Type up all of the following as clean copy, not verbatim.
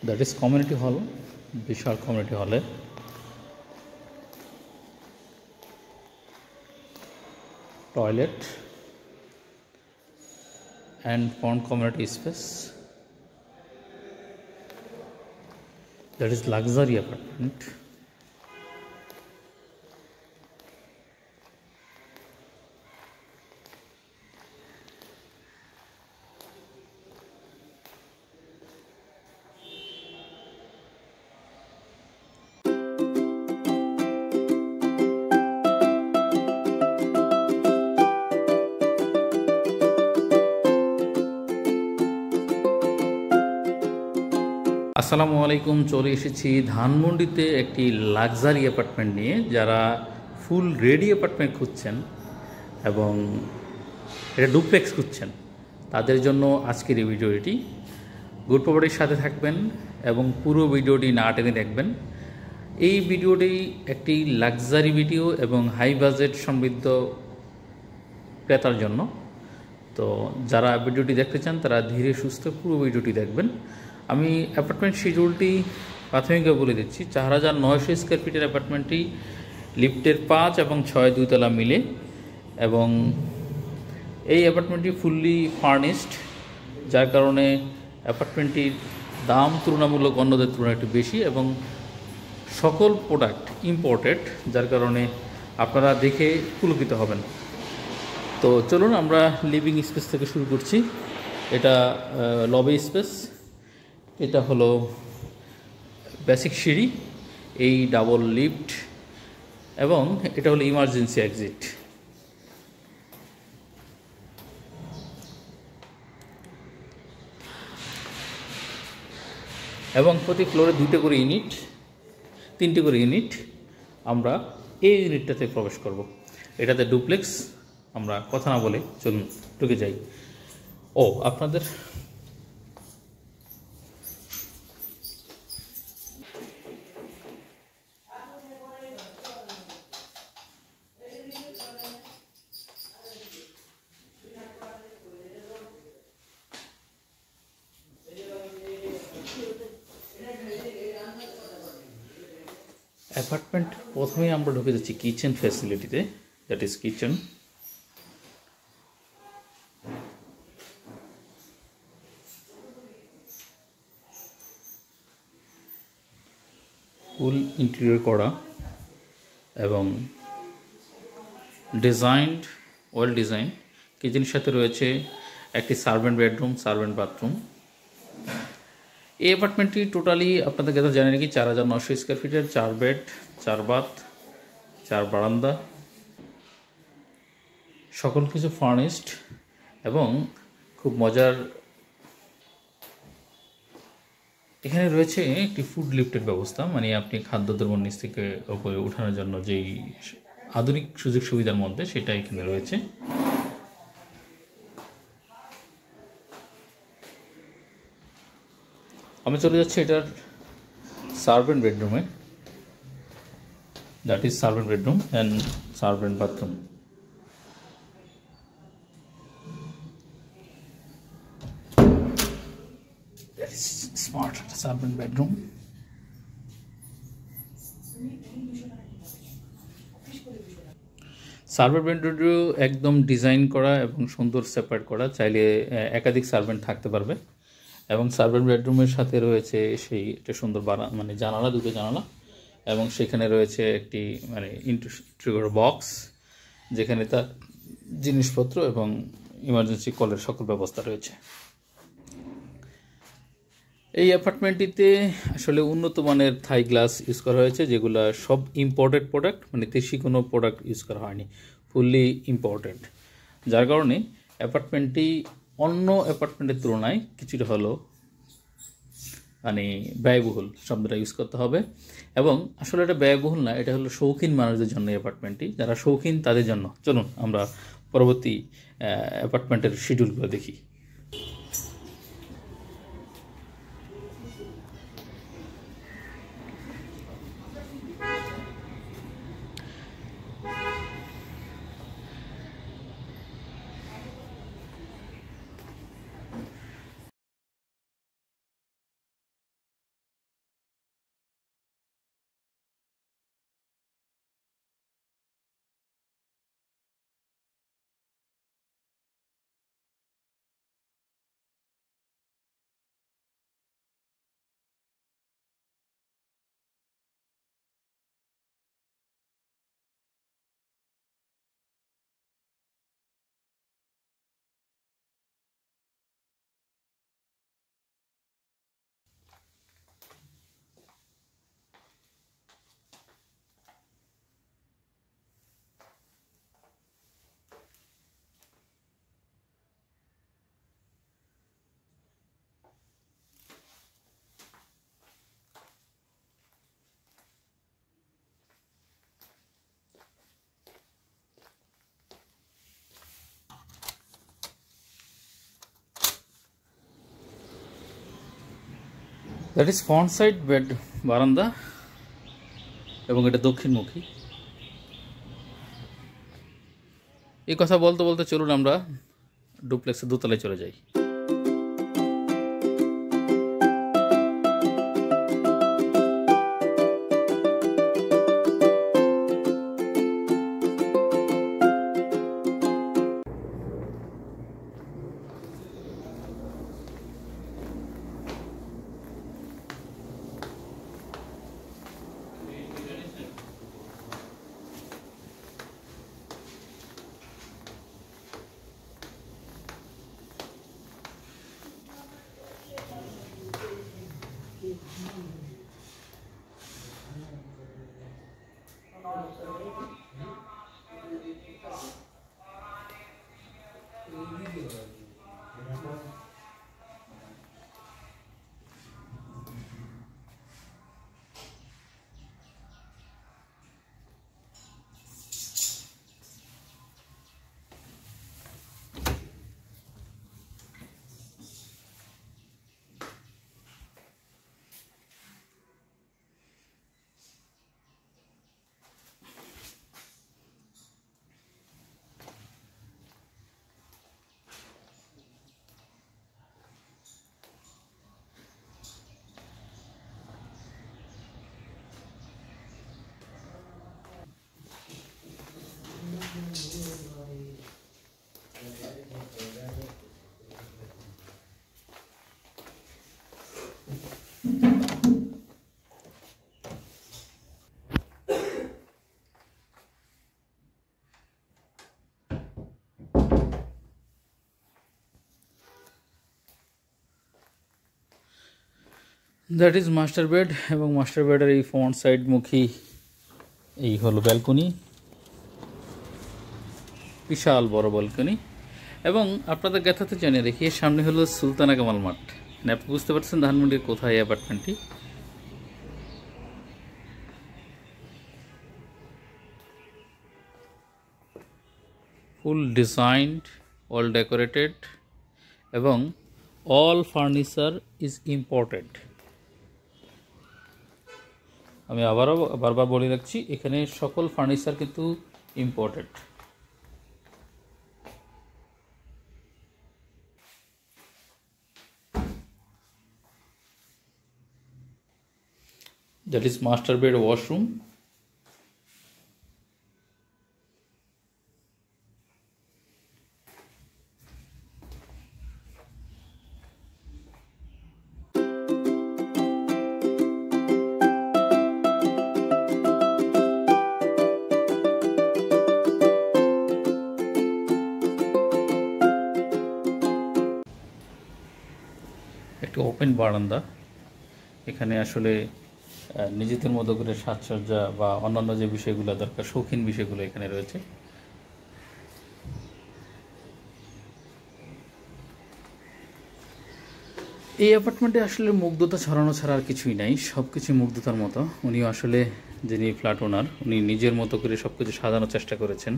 That is community hall. বিশাল community হলে toilet and pond community space, that is luxury apartment. আসসালামু আলাইকুম। চলে এসেছি ধানমন্ডিতে একটি লাক্সারি অ্যাপার্টমেন্ট নিয়ে। যারা ফুল রেডি অ্যাপার্টমেন্ট খুঁজছেন এবং এটা ডুপ্লেক্স খুঁজছেন তাদের জন্য আজকের এই ভিডিওটি। গুড প্রপার্টির সাথে থাকবেন এবং পুরো ভিডিওটি না টেনে দেখবেন। এই ভিডিওটি একটি লাক্সারি ভিডিও এবং হাই বাজেট সমৃদ্ধ ক্রেতার জন্য। তো যারা ভিডিওটি দেখতে চান তারা ধীরে সুস্থ পুরো ভিডিওটি দেখবেন। আমি অ্যাপার্টমেন্ট শিডিউলটি প্রাথমিকভাবে বলে দিচ্ছি। 4900 স্কোয়ার ফিটের অ্যাপার্টমেন্টটি লিফটের 5 এবং 6 দুইতলা মিলে, এবং এই অ্যাপার্টমেন্টটি ফুললি ফার্নিশড, যার কারণে অ্যাপার্টমেন্টটির দাম তুলনামূলক অন্যদের তুলনায় একটু বেশি এবং সকল প্রোডাক্ট ইম্পোর্টেড, যার কারণে আপনারা দেখে পুলকিত হবেন। তো চলুন আমরা লিভিং স্পেস থেকে শুরু করছি। এটা লবি স্পেস, এটা হলো বেসিক সিঁড়ি, এই ডাবল লিফট, এবং এটা হলো ইমার্জেন্সি এক্সিট। এবং প্রতি ফ্লোরে 2টে করে ইউনিট, 3টে করে ইউনিট। আমরা এই ইউনিটটাতে প্রবেশ করব। এটাতে ডুপ্লেক্স। আমরা কথা না বলে চলুন ঢুকে যাই। আপনাদের অ্যাপার্টমেন্ট প্রথমেই আমরা ঢুকে যাচ্ছি কিচেন ফ্যাসিলিটিতে। That is kitchen. Full interior করা এবং ডিজাইনড, ওয়েল ডিজাইন। কিচেনের সাথে রয়েছে একটি সার্ভেন্ট বেডরুম, সার্ভেন্ট বাথরুম। এই অ্যাপার্টমেন্টটি টোটালি আপনাদের কাছে জানেন কি 4900 স্কোয়ার ফিটের, 4 বেড, 4 বাথ, 4 বারান্দা, সকল কিছু ফার্নিশড এবং খুব মজার। এখানে রয়েছে একটি ফুড লিফটের ব্যবস্থা, মানে আপনি খাদ্যদ্রব্য নিচ থেকে উপরে ওঠানোর জন্য যেই আধুনিক সুযোগ সুবিধার মধ্যে সেটা এখানে রয়েছে। আমি চলে যাচ্ছি এটার সার্ভেন্ট বেডরুমে। That is servant bedroom and servant bathroom. That is smart servant bedroom. Servant বেডরুমটিও একদম ডিজাইন করা এবং সুন্দর সেপারেট করা, চাইলে একাধিক সার্ভেন্ট থাকতে পারবে। এবং সার্ভেন্ট বেডরুমের সাথে রয়েছে একটা সুন্দর মানে জানালা, 2টো জানালা, এবং সেখানে রয়েছে একটি মানে ইন্ট্রিগর বক্স, যেখানে তার জিনিসপত্র এবং ইমার্জেন্সি কলের সকল ব্যবস্থা রয়েছে। এই অ্যাপার্টমেন্টটিতে আসলে উন্নত মানের থাই গ্লাস ইউজ করা হয়েছে, যেগুলো সব ইম্পোর্টেড প্রোডাক্ট, মানে দেশি কোনো প্রোডাক্ট ইউজ করা হয়নি, ফুললি ইম্পোর্টেড, যার কারণে অ্যাপার্টমেন্টটি অন্য অ্যাপার্টমেন্টের তুলনায় কিছুটা হলো মানে ব্যয়বহুল শব্দটা ইউজ করতে হবে। এবং আসলে এটা ব্যয়বহুল না, এটা হলো শৌখিন মানুষদের জন্য অ্যাপার্টমেন্টটি। যারা শৌখিন তাদের জন্য। চলুন আমরা পরবর্তী অ্যাপার্টমেন্টের শিডিউলগুলো দেখি। That is front side bed বারান্দা এবং এটা দক্ষিণমুখী। এই কথা বলতে বলতে চলুন আমরা ডুপ্লেক্সের দোতলায় চলে যাই। দ্যাট ইজ মাস্টার বেড এবং মাস্টার বেডের এই ফ্রন্ট সাইড মুখী এই হলো ব্যালকনি, বিশাল বড় ব্যালকনি। এবং আপনাদের জ্ঞাতাতে জানিয়ে দেখি এর সামনে হলো সুলতানা কামাল মাঠ। মানে আপনি বুঝতে পারছেন ধানমন্ডির কোথায় এই অ্যাপার্টমেন্টটি। ফুল ডিজাইনড, অল ডেকোরেটেড এবং অল ফার্নিচার ইজ ইম্পোর্টেড। আমি আবারও বারবার বলে রাখছি, এখানে সকল ফার্নিচার কিন্তু imported. That is master bed, washroom. একটি ওপেন বারান্দা, এখানে আসলে নিজেদের মতো করে সাজসজ্জা বা অন্যান্য যে বিষয়গুলো দরকার, শৌখিন বিষয়গুলো এখানে রয়েছে। এই অ্যাপার্টমেন্টে আসলে মুগ্ধতা ছড়ানো ছাড়া আর কিছুই নাই, সব কিছু মুগ্ধতার মতো। উনি আসলে যিনি ফ্ল্যাট ওনার, উনি নিজের মতো করে সব কিছু সাজানোর চেষ্টা করেছেন।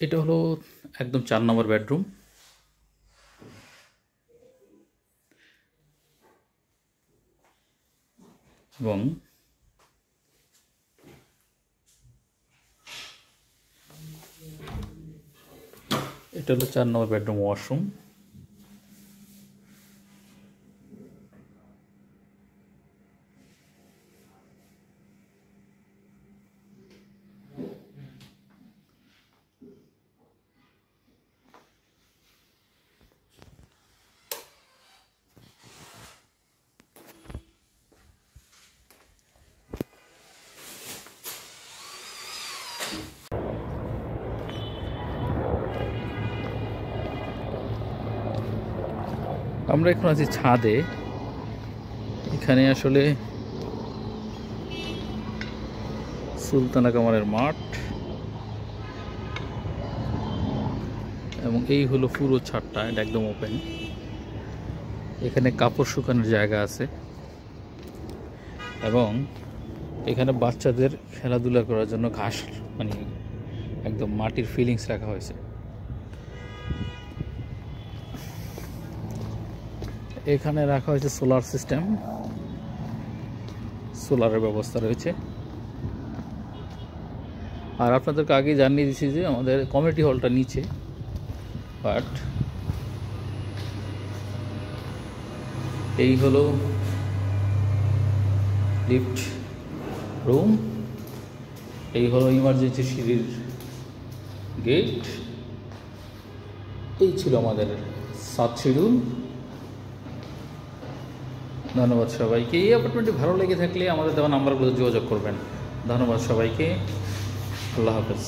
এটা হলো একদম 4 নম্বর বেডরুম। এবং এটা হলো 4 নম্বর বেডরুম, ওয়াশরুম। আমরা এখন আছি ছাদে। এখানে আসলে সুলতানা কামালের মাঠ এবং এই হলো পুরো ছাদটা, এটা একদম ওপেন। এখানে কাপড় শুকানোর জায়গা আছে এবং এখানে বাচ্চাদের খেলাধুলা করার জন্য ঘাস, মানে একদম মাটির ফিলিংস রাখা হয়েছে। এখানে রাখা হয়েছে সোলার সিস্টেম, সোলারের ব্যবস্থা রয়েছে। আর আপনাদেরকে আগে জানিয়ে দিচ্ছি যে আমাদের কমিউনিটি হলটা নিচে, বাট এই হলো লিফট রুম, এই হলো ইমার্জেন্সি সিঁড়ির গেট। এই ছিল আমাদের 7 শিডিউল। ধন্যবাদ সবাইকে। এই অ্যাপার্টমেন্টটি ভালো লেগে থাকলে আমাদের দেওয়া নাম্বারগুলোতে যোগাযোগ করবেন। ধন্যবাদ সবাইকে। আল্লাহ হাফেজ।